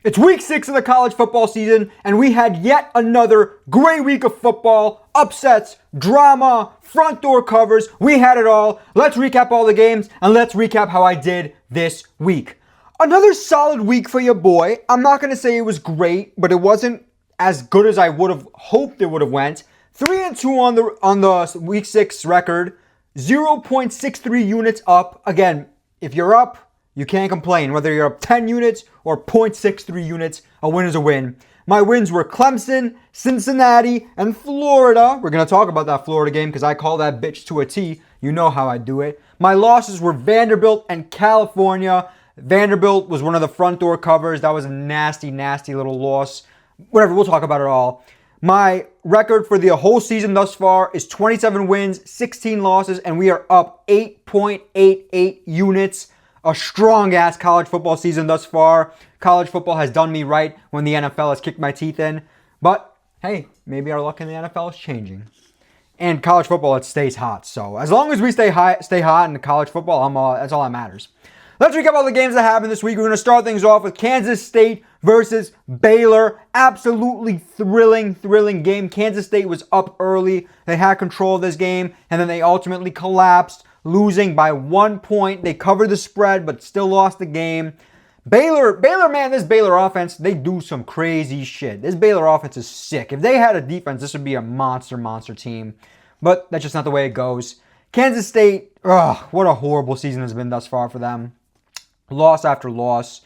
It's week 6 of the college football season, and we had yet another great week of football. Upsets, drama, front door covers. We had it all. Let's recap all the games, and let's recap how I did this week. Another solid week for your boy. I'm not going to say it was great, but it wasn't as good as I would have hoped it would have went. 3-2 on the week 6 record. 0.63 units up. Again, if you're up, you can't complain. Whether you're up 10 units or 0.63 units, a win is a win. My wins were Clemson, Cincinnati, and Florida. We're going to talk about that Florida game because I call that bitch to a T. You know how I do it. My losses were Vanderbilt and California. Vanderbilt was one of the front door covers. That was a nasty, nasty little loss. Whatever, we'll talk about it all. My record for the whole season thus far is 27 wins, 16 losses, and we are up 8.88 units. A strong-ass college football season thus far. College football has done me right when the NFL has kicked my teeth in. But, hey, maybe our luck in the NFL is changing. And college football, it stays hot. So, as long as we stay hot in college football, that's all that matters. Let's recap all the games that happened this week. We're going to start things off with Kansas State versus Baylor. Absolutely thrilling game. Kansas State was up early. They had control of this game, and then they ultimately collapsed, losing by 1 point. They covered the spread, but still lost the game. Baylor, man, this Baylor offense, they do some crazy shit. This Baylor offense is sick. If they had a defense, this would be a monster team. But that's just not the way it goes. Kansas State, what a horrible season has been thus far for them. Loss after loss.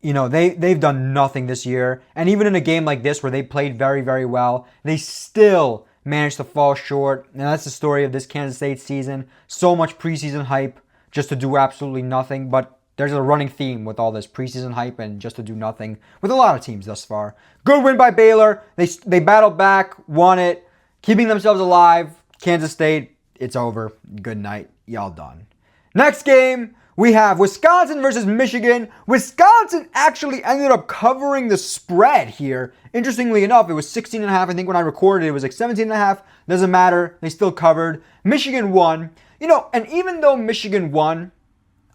You know, they've done nothing this year. And even in a game like this where they played very well, they still managed to fall short. And that's the story of this Kansas State season. So much preseason hype just to do absolutely nothing. But there's a running theme with all this preseason hype and just to do nothing with a lot of teams thus far. Good win by Baylor. They battled back, won it, keeping themselves alive. Kansas State, it's over. Good night. Y'all done. Next game, we have Wisconsin versus Michigan. Wisconsin actually ended up covering the spread here. Interestingly enough, it was 16.5. I think when I recorded it was like 17.5. Doesn't matter. They still covered. Michigan won. You know, and even though Michigan won,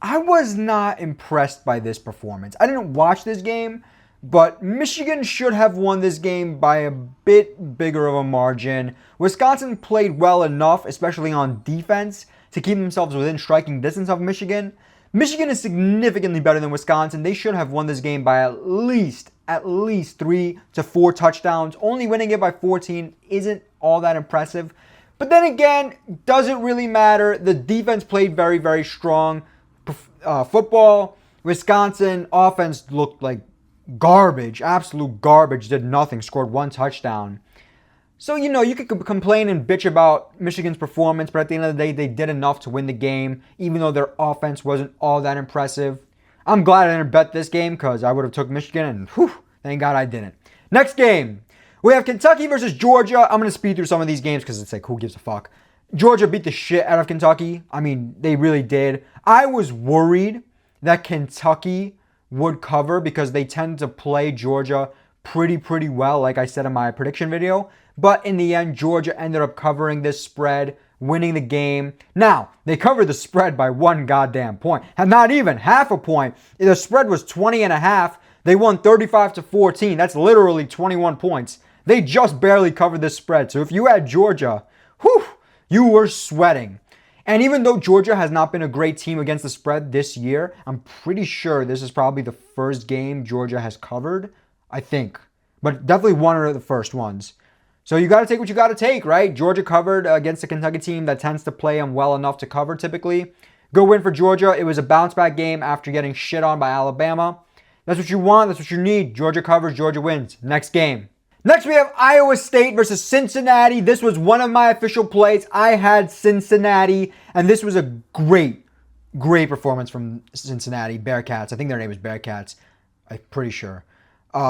I was not impressed by this performance. I didn't watch this game, but Michigan should have won this game by a bit bigger of a margin. Wisconsin played well enough, especially on defense, to keep themselves within striking distance of Michigan. Michigan is significantly better than Wisconsin. They should have won this game by at least 3 to 4 touchdowns. Only winning it by 14 isn't all that impressive. But then again, doesn't really matter. The defense played very strong. Football, Wisconsin offense looked like garbage. Absolute garbage. Did nothing. Scored 1 touchdown. So, you know, you could complain and bitch about Michigan's performance, but at the end of the day, they did enough to win the game, even though their offense wasn't all that impressive. I'm glad I didn't bet this game because I would have took Michigan, and whew, thank God I didn't. Next game, we have Kentucky versus Georgia. I'm going to speed through some of these games because it's like, who gives a fuck? Georgia beat the shit out of Kentucky. I mean, they really did. I was worried that Kentucky would cover because they tend to play Georgia pretty well, like I said in my prediction video. But in the end, Georgia ended up covering this spread, winning the game. Now, they covered the spread by 1 goddamn point. And not even half a point. The spread was 20.5. They won 35-14. That's literally 21 points. They just barely covered this spread. So if you had Georgia, you were sweating. And even though Georgia has not been a great team against the spread this year, I'm pretty sure this is probably the first game Georgia has covered. I think. But definitely one of the first ones. So you got to take what you got to take, right? Georgia covered against a Kentucky team that tends to play them well enough to cover typically. Good win for Georgia. It was a bounce-back game after getting shit on by Alabama. That's what you want. That's what you need. Georgia covers. Georgia wins. Next game. Next, we have Iowa State versus Cincinnati. This was one of my official plays. I had Cincinnati, and this was a great performance from Cincinnati Bearcats. I think their name is Bearcats. I'm pretty sure.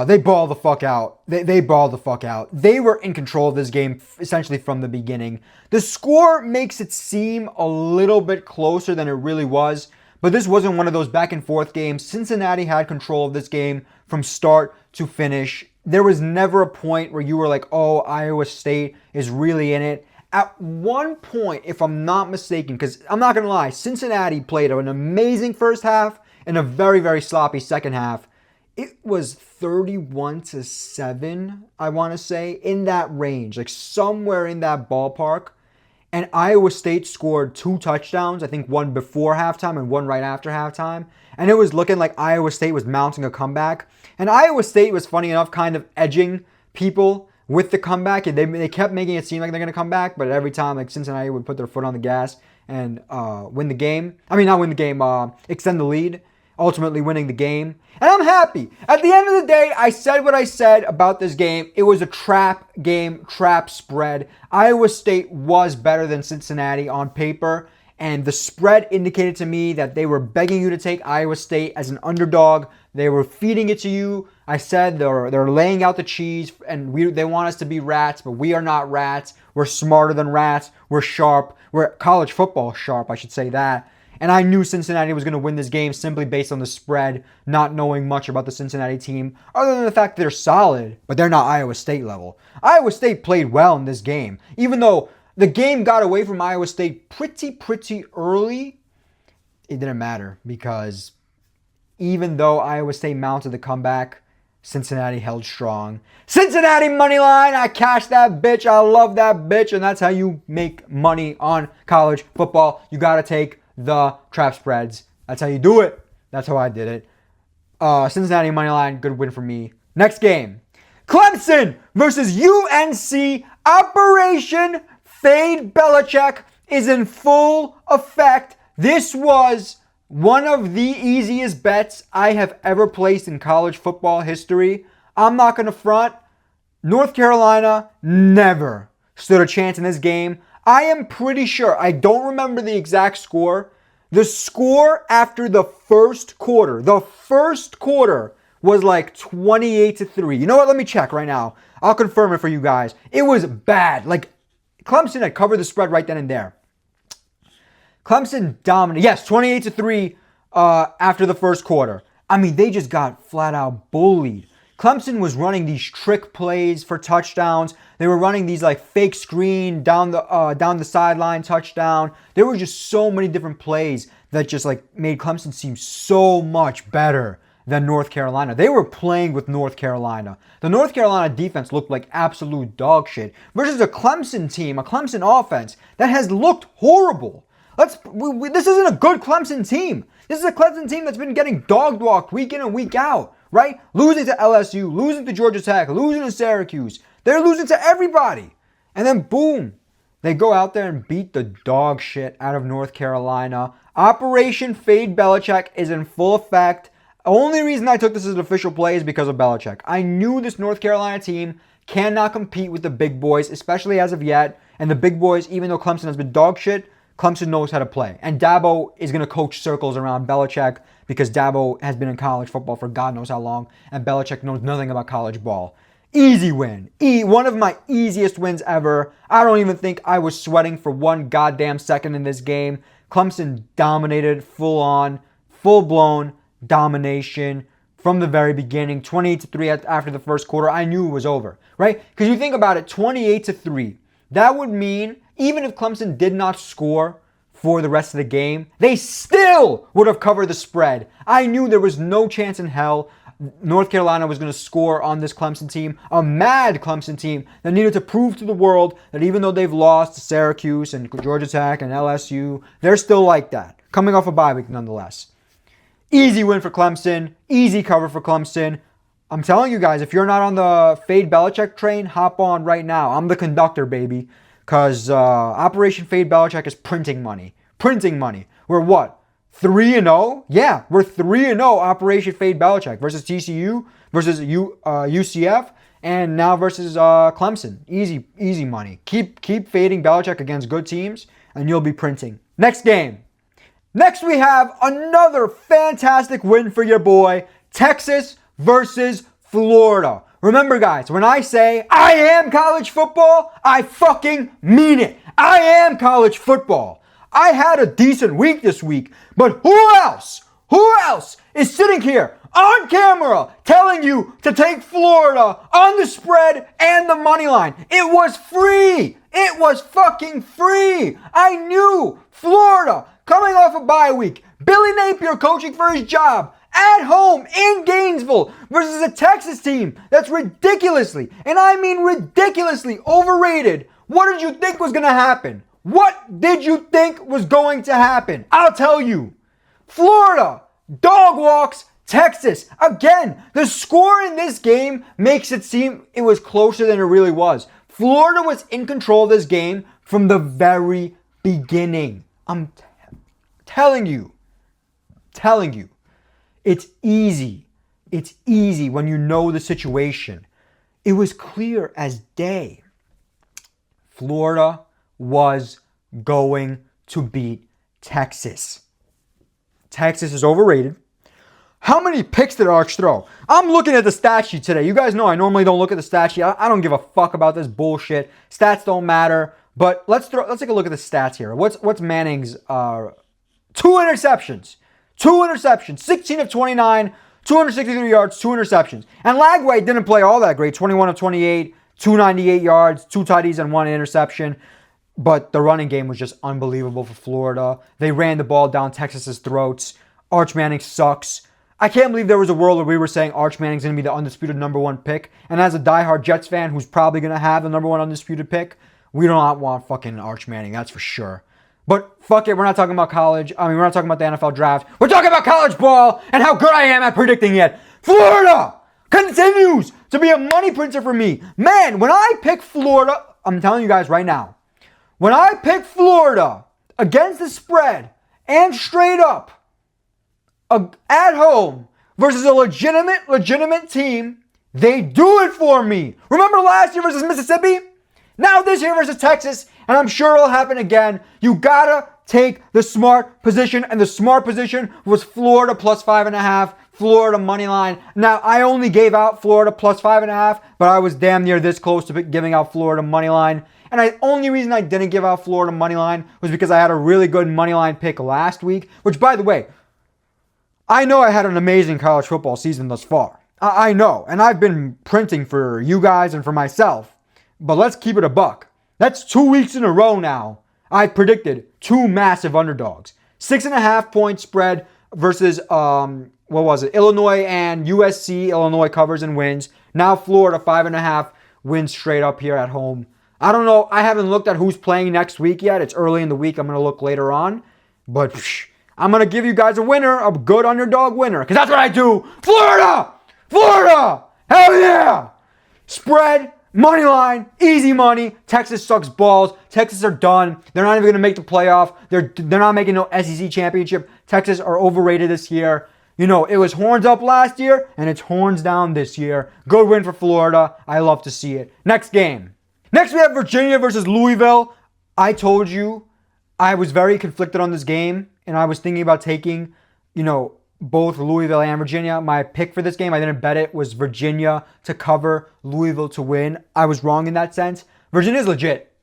They balled the fuck out. They balled the fuck out. They were in control of this game essentially from the beginning. The score makes it seem a little bit closer than it really was, but this wasn't one of those back and forth games. Cincinnati had control of this game from start to finish. There was never a point where you were like, oh, Iowa State is really in it. At one point, if I'm not mistaken, because I'm not going to lie, Cincinnati played an amazing first half and a very sloppy second half. it was 31-7, I want to say, in that range, like somewhere in that ballpark. And Iowa State scored 2 touchdowns, I think one before halftime and one right after halftime. And it was looking like Iowa State was mounting a comeback. And Iowa State was, funny enough, kind of edging people with the comeback. They kept making it seem like they're going to come back, but every time, like, Cincinnati would put their foot on the gas and win the game. I mean, not win the game, extend the lead, ultimately winning the game. And I'm happy. At the end of the day, I said what I said about this game. It was a trap game, trap spread. Iowa State was better than Cincinnati on paper, and the spread indicated to me that they were begging you to take Iowa State as an underdog. They were feeding it to you. I said they're laying out the cheese, and they want us to be rats, but we are not rats. We're smarter than rats. We're sharp. We're college football sharp, I should say that. And I knew Cincinnati was going to win this game simply based on the spread, not knowing much about the Cincinnati team, other than the fact that they're solid, but they're not Iowa State level. Iowa State played well in this game. Even though the game got away from Iowa State pretty early, it didn't matter, because even though Iowa State mounted the comeback, Cincinnati held strong. Cincinnati money line, I cashed that bitch. I love that bitch, and that's how you make money on college football. You got to take the trap spreads. That's how you do it. That's how I did it. Cincinnati money line, good win for me. Next game, Clemson versus UNC. Operation Fade Belichick is in full effect. This was one of the easiest bets I have ever placed in college football history. I'm not going to front. North Carolina never stood a chance in this game. I am pretty sure, I don't remember the exact score. The score after the first quarter was like 28-3. You know what? Let me check right now. I'll confirm it for you guys. It was bad. Like, Clemson had covered the spread right then and there. Clemson dominated. Yes, 28-3 after the first quarter. I mean, they just got flat out bullied. Clemson was running these trick plays for touchdowns. They were running these like fake screen down the sideline touchdown. There were just so many different plays that just like made Clemson seem so much better than North Carolina. They were playing with North Carolina. The North Carolina defense looked like absolute dog shit versus a Clemson team, a Clemson offense that has looked horrible. This isn't a good Clemson team. This is a Clemson team that's been getting dog walked week in and week out, right? Losing to LSU, losing to Georgia Tech, losing to Syracuse. They're losing to everybody. And then boom, they go out there and beat the dog shit out of North Carolina. Operation Fade Belichick is in full effect. Only reason I took this as an official play is because of Belichick. I knew this North Carolina team cannot compete with the big boys, especially as of yet. And the big boys, even though Clemson has been dog shit, Clemson knows how to play. And Dabo is going to coach circles around Belichick because Dabo has been in college football for God knows how long, and Belichick knows nothing about college ball. Easy win. One of my easiest wins ever. I don't even think I was sweating for one goddamn second in this game. Clemson dominated full-on, full-blown domination from the very beginning. 28-3 after the first quarter. I knew it was over, right? Because you think about it, 28-3. That would mean even if Clemson did not score for the rest of the game, they still would have covered the spread. I knew there was no chance in hell North Carolina was going to score on this Clemson team, a mad Clemson team that needed to prove to the world that even though they've lost to Syracuse and Georgia Tech and LSU, they're still like that, coming off a bye week nonetheless. Easy win for Clemson, easy cover for Clemson. I'm telling you guys, if you're not on the Fade Belichick train, hop on right now. I'm the conductor, baby. Because Operation Fade Belichick is printing money. Printing money. We're what? 3-0? Yeah, we're 3-0 Operation Fade Belichick versus TCU, versus UCF, and now versus Clemson. Easy money. Keep fading Belichick against good teams, and you'll be printing. Next game. Next we have another fantastic win for your boy. Texas versus Florida. Remember, guys, when I say I am college football, I fucking mean it. I am college football. I had a decent week this week, but who else is sitting here on camera telling you to take Florida on the spread and the money line? It was free. It was fucking free. I knew Florida coming off a bye week. Billy Napier coaching for his job. at home in Gainesville versus a Texas team that's ridiculously, and I mean ridiculously overrated. What did you think was going to happen? What did you think was going to happen? I'll tell you. Florida dog walks Texas. Again, the score in this game makes it seem it was closer than it really was. Florida was in control of this game from the very beginning. I'm telling you. It's easy. It's easy when you know the situation. It was clear as day. Florida was going to beat Texas. Texas is overrated. How many picks did Arch throw? I'm looking at the stat sheet today. You guys know I normally don't look at the stat sheet. I don't give a fuck about this bullshit. Stats don't matter. But let's take a look at the stats here. What's Manning's 2 interceptions? 2 interceptions. 16 of 29, 263 yards, 2 interceptions. And Lagway didn't play all that great. 21 of 28, 298 yards, 2 TDs and 1 interception. But the running game was just unbelievable for Florida. They ran the ball down Texas's throats. Arch Manning sucks. I can't believe there was a world where we were saying Arch Manning's going to be the undisputed number 1 pick. And as a diehard Jets fan who's probably going to have the number 1 undisputed pick, we do not want fucking Arch Manning, that's for sure. But fuck it, we're not talking about college. We're not talking about the NFL draft. We're talking about college ball and how good I am at predicting it. Florida continues to be a money printer for me. Man, when I pick Florida, I'm telling you guys right now, when I pick Florida against the spread and straight up at home versus a legitimate team, they do it for me. Remember last year versus Mississippi? Now this year versus Texas, and I'm sure it'll happen again. You gotta take the smart position, and the smart position was Florida plus 5.5, Florida money line. Now, I only gave out Florida plus 5.5, but I was damn near this close to giving out Florida money line. And the only reason I didn't give out Florida money line was because I had a really good money line pick last week, which, by the way, I know I had an amazing college football season thus far. I know, and I've been printing for you guys and for myself. But let's keep it a buck. That's 2 weeks in a row now. I predicted 2 massive underdogs. 6.5 point spread versus, Illinois and USC. Illinois covers and wins. Now Florida 5.5 wins straight up here at home. I don't know. I haven't looked at who's playing next week yet. It's early in the week. I'm going to look later on. But I'm going to give you guys a winner, a good underdog winner. Because that's what I do. Florida! Florida! Hell yeah! Spread. Money line, easy money. Texas sucks balls. Texas are done. They're not even going to make the playoff. They're not making no SEC championship. Texas are overrated this year. You know, it was horns up last year, and it's horns down this year. Good win for Florida. I love to see it. Next game. Next, we have Virginia versus Louisville. I told you I was very conflicted on this game, and I was thinking about taking, both Louisville and Virginia. My pick for this game, I didn't bet it, was Virginia to cover, Louisville to win. I was wrong in that sense. Virginia's legit.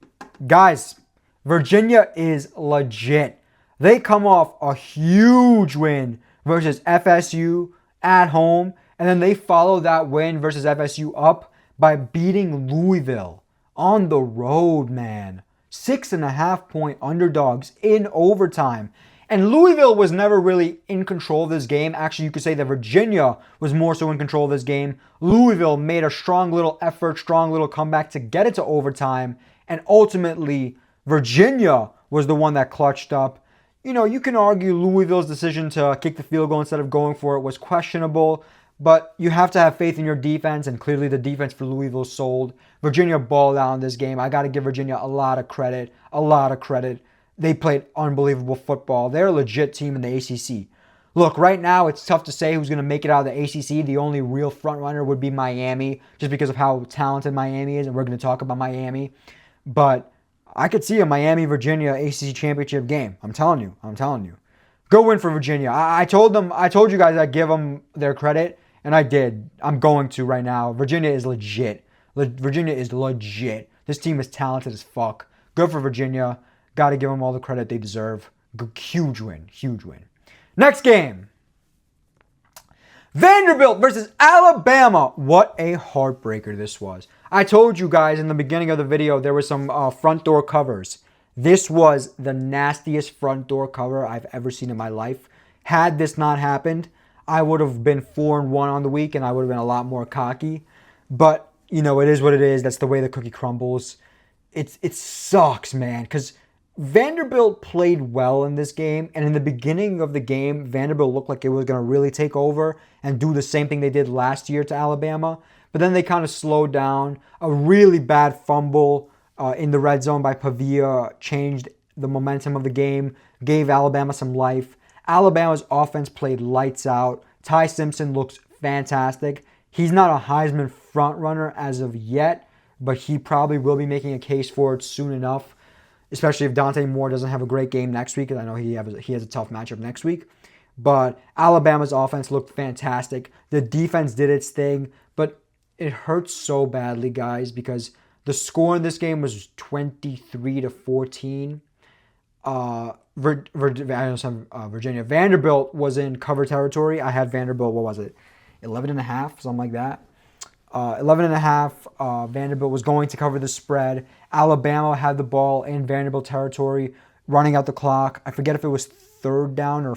Guys, Virginia is legit. They come off a huge win versus FSU at home, and then they follow that win versus FSU up by beating Louisville on the road, man. 6.5 point underdogs in overtime. And Louisville was never really in control of this game. Actually, you could say that Virginia was more so in control of this game. Louisville made a strong little effort, strong little comeback to get it to overtime. And ultimately, Virginia was the one that clutched up. You can argue Louisville's decision to kick the field goal instead of going for it was questionable. But you have to have faith in your defense, and clearly the defense for Louisville sold. Virginia balled out in this game. I got to give Virginia a lot of credit. They played unbelievable football. They're a legit team in the ACC. Look, right now it's tough to say who's going to make it out of the ACC. The only real front runner would be Miami, just because of how talented Miami is, and we're going to talk about Miami. But I could see a Miami-Virginia ACC championship game. I'm telling you. Go win for Virginia. I told you guys I'd give them their credit, and I did. I'm going to right now. Virginia is legit. This team is talented as fuck. Good for Virginia. Got to give them all the credit they deserve. Huge win. Next game. Vanderbilt versus Alabama. What a heartbreaker this was. I told you guys in the beginning of the video there were some front door covers. This was the nastiest front door cover I've ever seen in my life. Had this not happened, I would have been 4-1 on the week, and I would have been a lot more cocky. But, it is what it is. That's the way the cookie crumbles. It sucks, man, because Vanderbilt played well in this game, and in the beginning of the game, Vanderbilt looked like it was going to really take over and do the same thing they did last year to Alabama. But then they kind of slowed down. A really bad fumble in the red zone by Pavia changed the momentum of the game, gave Alabama some life. Alabama's offense played lights out. Ty Simpson looks fantastic. He's not a Heisman frontrunner as of yet, but he probably will be making a case for it soon enough, especially if Dante Moore doesn't have a great game next week, because I know he has a tough matchup next week. But Alabama's offense looked fantastic. The defense did its thing, but it hurts so badly, guys, because the score in this game was 23-14. Virginia. Vanderbilt was in cover territory. I had Vanderbilt, 11.5, something like that. 11.5. Vanderbilt was going to cover the spread. Alabama had the ball in Vanderbilt territory, running out the clock. I forget if it was 3rd down or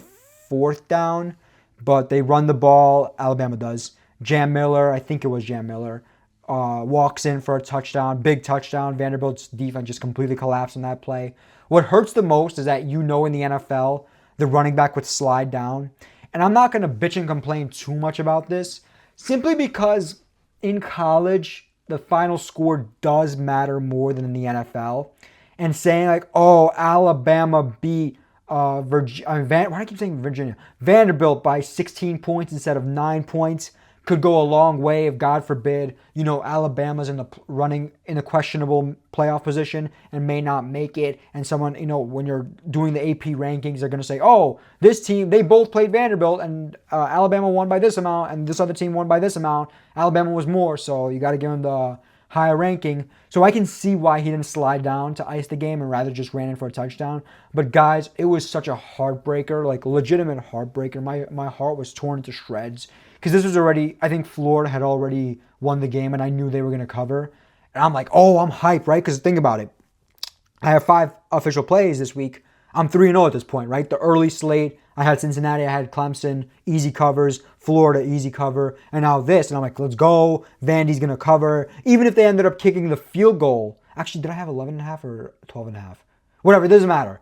4th down, but they run the ball. Alabama does. Jam Miller, I think it was Jam Miller, walks in for a touchdown, big touchdown. Vanderbilt's defense just completely collapsed on that play. What hurts the most is that in the NFL, the running back would slide down. And I'm not going to bitch and complain too much about this, simply because in college, the final score does matter more than in the NFL. And saying like, oh, Alabama beat Virginia. Why do I keep saying Virginia? Vanderbilt by 16 points instead of 9 points could go a long way if, God forbid, Alabama's in a questionable playoff position and may not make it. And someone, when you're doing the AP rankings, they're going to say, oh, this team, they both played Vanderbilt and Alabama won by this amount and this other team won by this amount. Alabama was more, so you got to give them the higher ranking. So I can see why he didn't slide down to ice the game and rather just ran in for a touchdown. But guys, it was such a heartbreaker, like legitimate heartbreaker. My heart was torn into shreds. Because this was already, I think Florida had already won the game and I knew they were going to cover. And I'm like, oh, I'm hyped, right? Because think about it. I have 5 official plays this week. I'm 3-0 at this point, right? The early slate, I had Cincinnati, I had Clemson, easy covers, Florida, easy cover, and now this. And I'm like, let's go. Vandy's going to cover. Even if they ended up kicking the field goal. Actually, did I have 11.5 or 12.5? Whatever, it doesn't matter.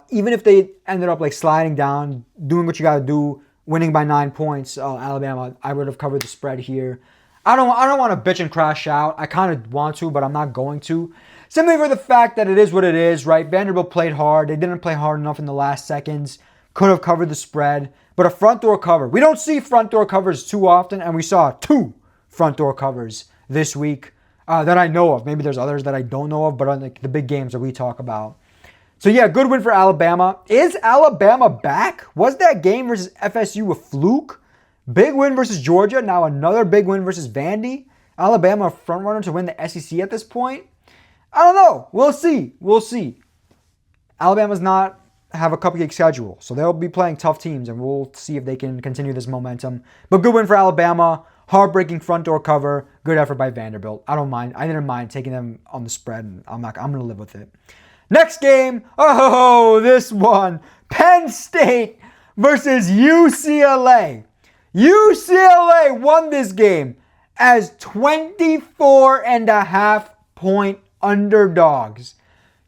Even if they ended up like sliding down, doing what you got to do, winning by 9 points, Alabama, I would have covered the spread here. I don't want to bitch and crash out. I kind of want to, but I'm not going to. Simply for the fact that it is what it is, right? Vanderbilt played hard. They didn't play hard enough in the last seconds. Could have covered the spread. But a front door cover. We don't see front door covers too often, and we saw 2 front door covers this week that I know of. Maybe there's others that I don't know of, but on the big games that we talk about. So yeah, good win for Alabama. Is Alabama back? Was that game versus FSU a fluke? Big win versus Georgia. Now another big win versus Vandy. Alabama a front runner to win the SEC at this point. I don't know. We'll see. Alabama's not have a cupcake schedule, so they'll be playing tough teams, and we'll see if they can continue this momentum. But good win for Alabama. Heartbreaking front door cover. Good effort by Vanderbilt. I don't mind. I didn't mind taking them on the spread, and I'm going to live with it. Next game, this one. Penn State versus UCLA. UCLA won this game as 24.5 point underdogs.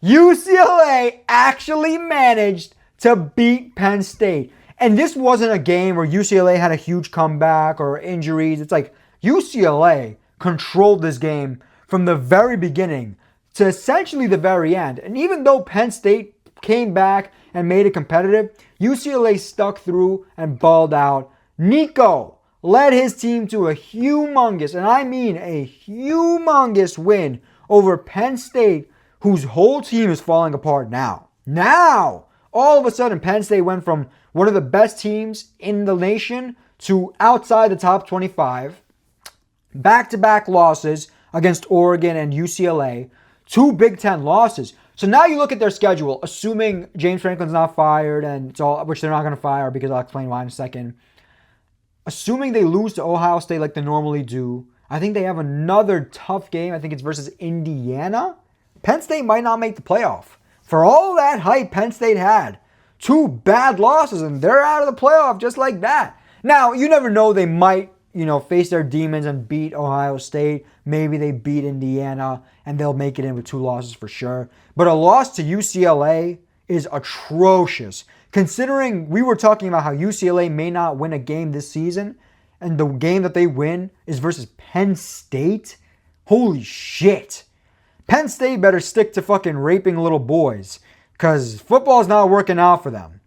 UCLA actually managed to beat Penn State. And this wasn't a game where UCLA had a huge comeback or injuries. It's like UCLA controlled this game from the very beginning to essentially the very end. And even though Penn State came back and made it competitive, UCLA stuck through and balled out. Nico led his team to a humongous, and I mean a humongous win over Penn State, whose whole team is falling apart now. Now, all of a sudden, Penn State went from one of the best teams in the nation to outside the top 25. Back-to-back losses against Oregon and UCLA. 2 Big Ten losses. So now you look at their schedule, assuming James Franklin's not fired, and it's all, which they're not going to fire because I'll explain why in a second. Assuming they lose to Ohio State like they normally do, I think they have another tough game. I think it's versus Indiana. Penn State might not make the playoff. For all that hype Penn State had, 2 bad losses, and they're out of the playoff just like that. Now, you never know. They might, face their demons and beat Ohio State. Maybe they beat Indiana and they'll make it in with 2 losses for sure. But a loss to UCLA is atrocious. Considering we were talking about how UCLA may not win a game this season, and the game that they win is versus Penn State. Holy shit. Penn State better stick to fucking raping little boys, because football's not working out for them.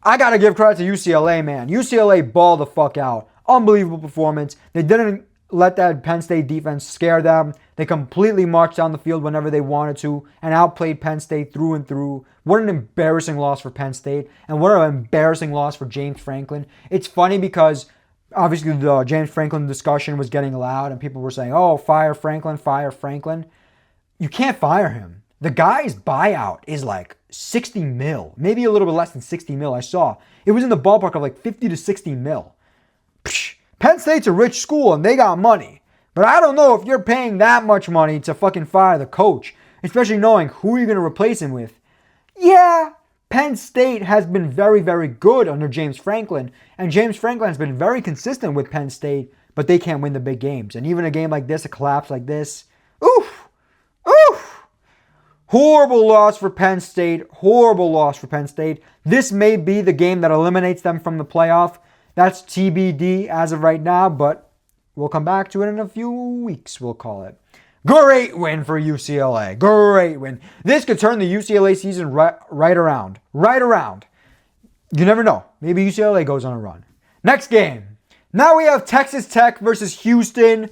I gotta give credit to UCLA, man. UCLA balled the fuck out. Unbelievable performance. They didn't let that Penn State defense scare them. They completely marched down the field whenever they wanted to and outplayed Penn State through and through. What an embarrassing loss for Penn State, and what an embarrassing loss for James Franklin. It's funny because obviously the James Franklin discussion was getting loud and people were saying, oh, fire Franklin, fire Franklin. You can't fire him. The guy's buyout is like 60 mil, maybe a little bit less than 60 mil. I saw it was in the ballpark of like 50 to 60 mil. Psh, Penn State's a rich school and they got money. But I don't know if you're paying that much money to fucking fire the coach, especially knowing who you're going to replace him with. Yeah, Penn State has been very, very good under James Franklin, and James Franklin has been very consistent with Penn State, but they can't win the big games. And even a game like this, a collapse like this, oof, oof. Horrible loss for Penn State, horrible loss for Penn State. This may be the game that eliminates them from the playoff. That's TBD as of right now, but we'll come back to it in a few weeks, we'll call it. Great win for UCLA. Great win. This could turn the UCLA season right around. Right around. You never know. Maybe UCLA goes on a run. Next game. Now we have Texas Tech versus Houston.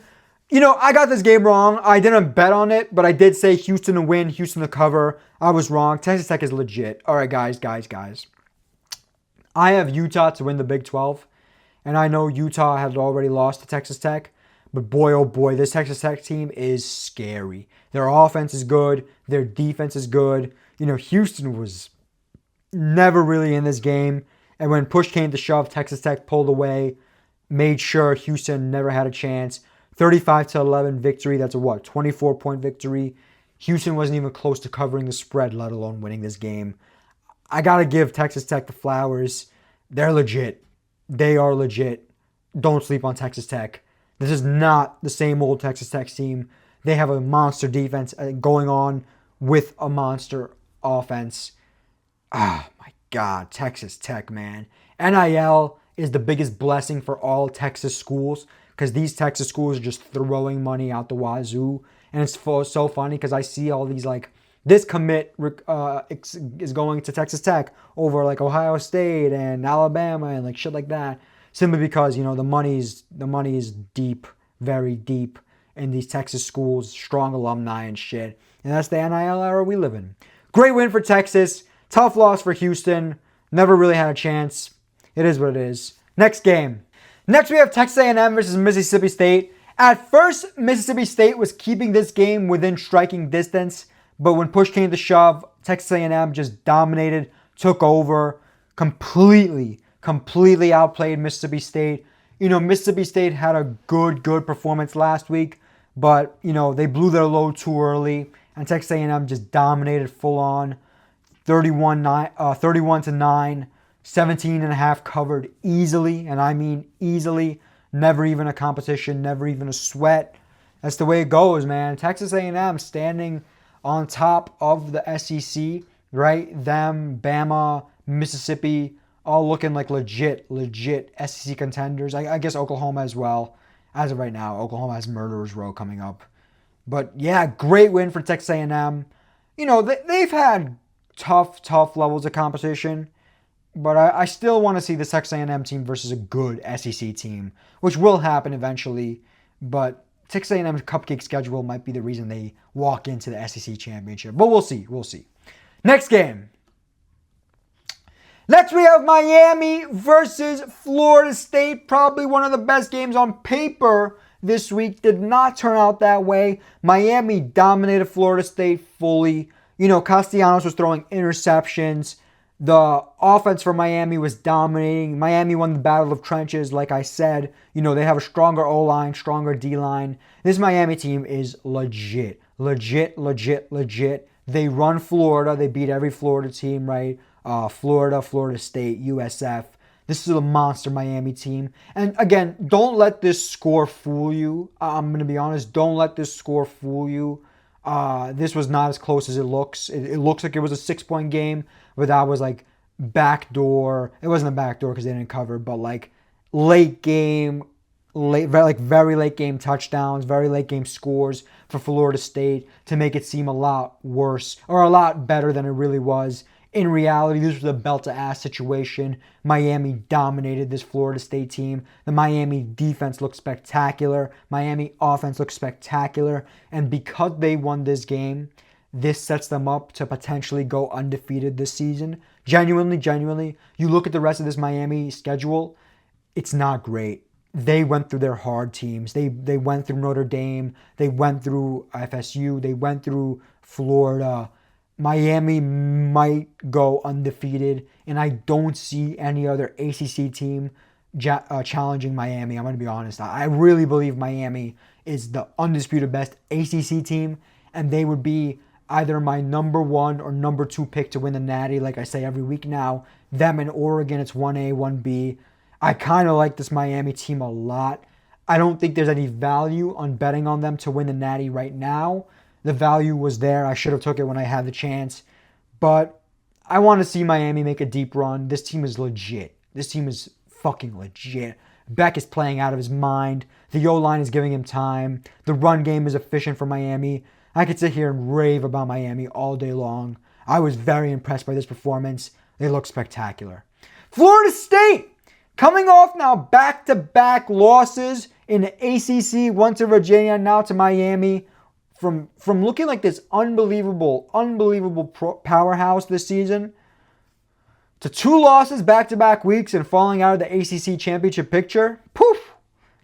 I got this game wrong. I didn't bet on it, but I did say Houston to win, Houston to cover. I was wrong. Texas Tech is legit. All right, guys. I have Utah to win the Big 12, and I know Utah had already lost to Texas Tech. But boy, oh boy, this Texas Tech team is scary. Their offense is good. Their defense is good. Houston was never really in this game. And when push came to shove, Texas Tech pulled away, made sure Houston never had a chance. 35-11 victory. That's a 24-point victory. Houston wasn't even close to covering the spread, let alone winning this game. I got to give Texas Tech the flowers. They're legit. They are legit. Don't sleep on Texas Tech. This is not the same old Texas Tech team. They have a monster defense going on with a monster offense. Oh my God, Texas Tech, man. NIL is the biggest blessing for all Texas schools because these Texas schools are just throwing money out the wazoo. And it's so funny because I see all these this commit is going to Texas Tech over Ohio State and Alabama and shit like that. Simply because, the money is deep, very deep in these Texas schools, strong alumni and shit. And that's the NIL era we live in. Great win for Texas. Tough loss for Houston. Never really had a chance. It is what it is. Next game. Next we have Texas A&M versus Mississippi State. At first, Mississippi State was keeping this game within striking distance. But when push came to shove, Texas A&M just dominated, took over completely outplayed Mississippi State. Mississippi State had a good performance last week, but, they blew their load too early, and Texas A&M just dominated full on, 31-9, 17.5 covered easily, and I mean easily, never even a competition, never even a sweat. That's the way it goes, man. Texas A&M standing on top of the SEC, right? Them, Bama, Mississippi, all looking like legit SEC contenders. I guess Oklahoma as well. As of right now, Oklahoma has Murderers Row coming up. But yeah, great win for Texas A&M. They've had tough levels of competition. But I still want to see the Texas A&M team versus a good SEC team, which will happen eventually. But Texas A&M's cupcake schedule might be the reason they walk into the SEC championship. But we'll see. Next game. Next, we have Miami versus Florida State. Probably one of the best games on paper this week. Did not turn out that way. Miami dominated Florida State fully. Castellanos was throwing interceptions. The offense for Miami was dominating. Miami won the battle of trenches, like I said. They have a stronger O-line, stronger D-line. This Miami team is legit. They run Florida. They beat every Florida team, right? Florida State, USF. This is a monster Miami team. And again, don't let this score fool you. I'm going to be honest. Don't let this score fool you. This was not as close as it looks. It looks like it was a 6-point game, but that was like backdoor. It wasn't a backdoor because they didn't cover, but like late game, very late game touchdowns, very late game scores for Florida State to make it seem a lot worse or a lot better than it really was. In reality, this was a belt-to-ass situation. Miami dominated this Florida State team. The Miami defense looked spectacular. Miami offense looked spectacular. And because they won this game, this sets them up to potentially go undefeated this season. Genuinely, you look at the rest of this Miami schedule, it's not great. They went through their hard teams. They went through Notre Dame. They went through FSU. They went through Florida. Miami might go undefeated, and I don't see any other ACC team challenging Miami. I'm going to be honest. I really believe Miami is the undisputed best ACC team, and they would be either my number 1 or number 2 pick to win the Natty, like I say every week now. Them and Oregon, it's 1A, 1B. I kind of like this Miami team a lot. I don't think there's any value on betting on them to win the Natty right now. The value was there. I should have took it when I had the chance. But I want to see Miami make a deep run. This team is legit. This team is fucking legit. Beck is playing out of his mind. The O-line is giving him time. The run game is efficient for Miami. I could sit here and rave about Miami all day long. I was very impressed by this performance. They look spectacular. Florida State! Coming off now back-to-back losses in the ACC, one to Virginia, now to Miami. From looking like this unbelievable powerhouse this season to 2 losses back-to-back weeks and falling out of the ACC championship picture, poof,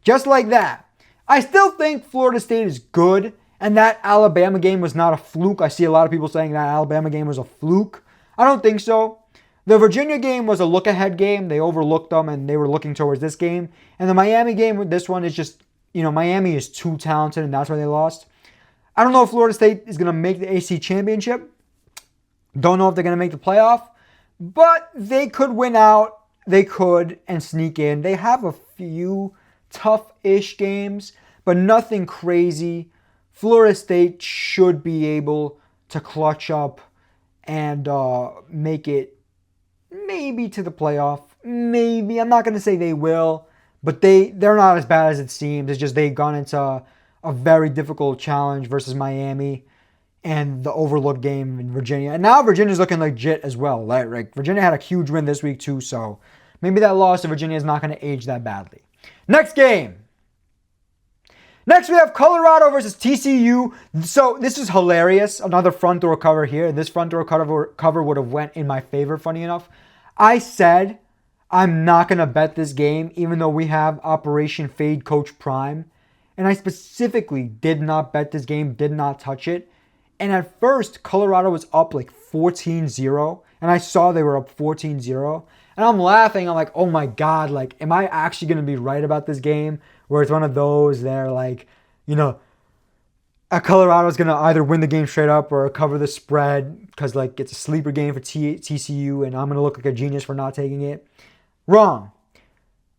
just like that. I still think Florida State is good, and that Alabama game was not a fluke. I see a lot of people saying that Alabama game was a fluke. I don't think so. The Virginia game was a look-ahead game. They overlooked them, and they were looking towards this game. And the Miami game with this one is just, Miami is too talented, and that's why they lost. I don't know if Florida State is going to make the AC championship. Don't know if they're going to make the playoff. But they could win out. They could and sneak in. They have a few tough-ish games, but nothing crazy. Florida State should be able to clutch up and make it maybe to the playoff. Maybe. I'm not going to say they will, but they're not as bad as it seems. It's just they've gone into a very difficult challenge versus Miami and the overlooked game in Virginia. And now Virginia's looking legit as well. Like Virginia had a huge win this week too, so maybe that loss to Virginia is not going to age that badly. Next game. Next we have Colorado versus TCU. So this is hilarious. Another front door cover here. This front door cover would have went in my favor, funny enough. I said I'm not going to bet this game even though we have Operation Fade Coach Prime. And I specifically did not bet this game, did not touch it. And at first, Colorado was up like 14-0. And I saw they were up 14-0. And I'm laughing. I'm like, oh my God, like, am I actually going to be right about this game? Where it's one of those there, like, Colorado's going to either win the game straight up or cover the spread because, like, it's a sleeper game for TCU and I'm going to look like a genius for not taking it. Wrong.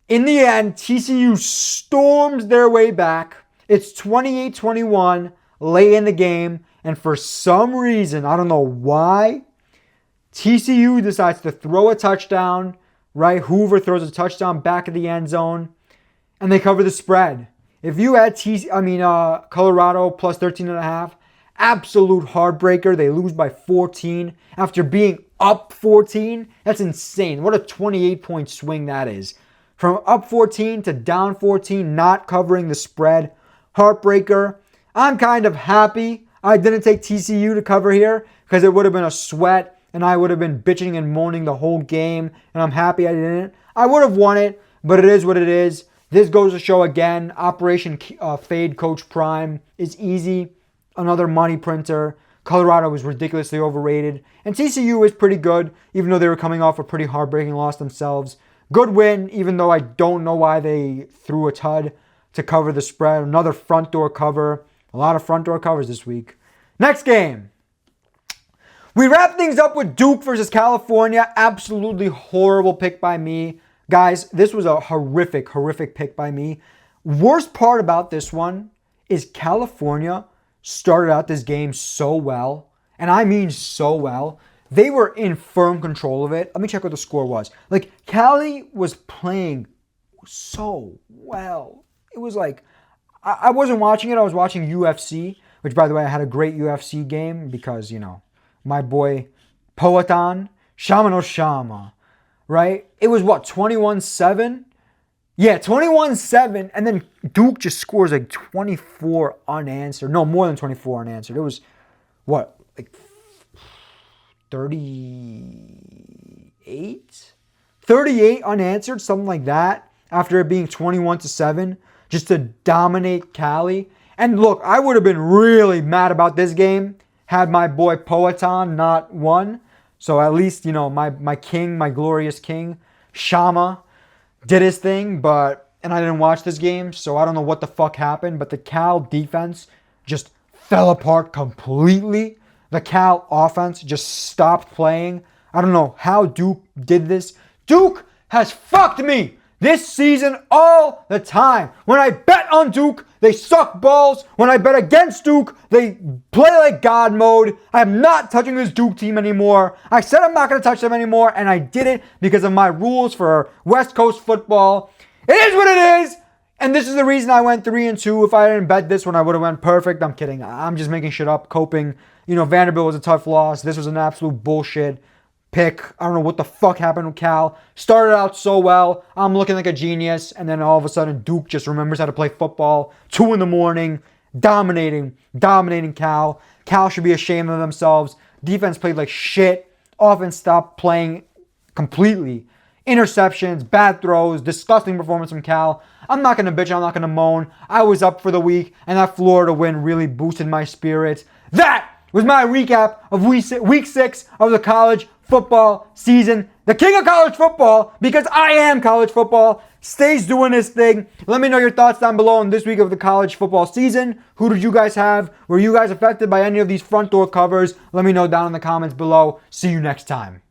In the end, TCU storms their way back. It's 28-21 late in the game. And for some reason, I don't know why, TCU decides to throw a touchdown, right? Hoover throws a touchdown back of the end zone. And they cover the spread. If you had Colorado plus 13.5, absolute heartbreaker. They lose by 14 after being up 14. That's insane. What a 28-point swing that is. From up 14 to down 14, not covering the spread. Heartbreaker. I'm kind of happy I didn't take TCU to cover here because it would have been a sweat and I would have been bitching and moaning the whole game. And I'm happy I didn't. I would have won it, but it is what it is. This goes to show again, Operation Fade Coach Prime is easy. Another money printer. Colorado was ridiculously overrated. And TCU is pretty good, even though they were coming off a pretty heartbreaking loss themselves. Good win, even though I don't know why they threw a tud to cover the spread. Another front door cover. A lot of front door covers this week. Next game. We wrap things up with Duke versus California. Absolutely horrible pick by me. Guys, this was a horrific pick by me. Worst part about this one is California started out this game so well, and I mean so well. They were in firm control of it. Let me check what the score was. Like, Cali was playing so well. It was like, I wasn't watching it. I was watching UFC, which, by the way, I had a great UFC game because, my boy Poatan, Shama no Shama, right? It was what, 21-7? Yeah, 21-7, and then Duke just scores like 24 unanswered. No, more than 24 unanswered. It was, what, like 38? 38 unanswered, something like that, after it being 21-7, just to dominate Cali. And look, I would have been really mad about this game had my boy Poatan not won. So at least, my king, my glorious king, Shama, did his thing, and I didn't watch this game, so I don't know what the fuck happened, but the Cal defense just fell apart completely. The Cal offense just stopped playing. I don't know how Duke did this. Duke has fucked me this season all the time. When I bet on Duke, they suck balls. When I bet against Duke, they play like God mode. I am not touching this Duke team anymore. I said I'm not going to touch them anymore, and I did it because of my rules for West Coast football. It is what it is, and this is the reason I went 3-2. If I didn't bet this one, I would have went perfect. I'm kidding. I'm just making shit up, coping. Vanderbilt was a tough loss. This was an absolute bullshit pick. I don't know what the fuck happened with Cal. Started out so well. I'm looking like a genius. And then all of a sudden, Duke just remembers how to play football. 2 a.m. Dominating Cal. Cal should be ashamed of themselves. Defense played like shit. Offense stopped playing completely. Interceptions, bad throws, disgusting performance from Cal. I'm not going to bitch. I'm not going to moan. I was up for the week, and that Florida win really boosted my spirits. That was my recap of week 6 of the college football season. The king of college football, because I am college football, stays doing his thing. Let me know your thoughts down below on this week of the college football season. Who did you guys have? Were you guys affected by any of these front door covers? Let me know down in the comments below. See you next time.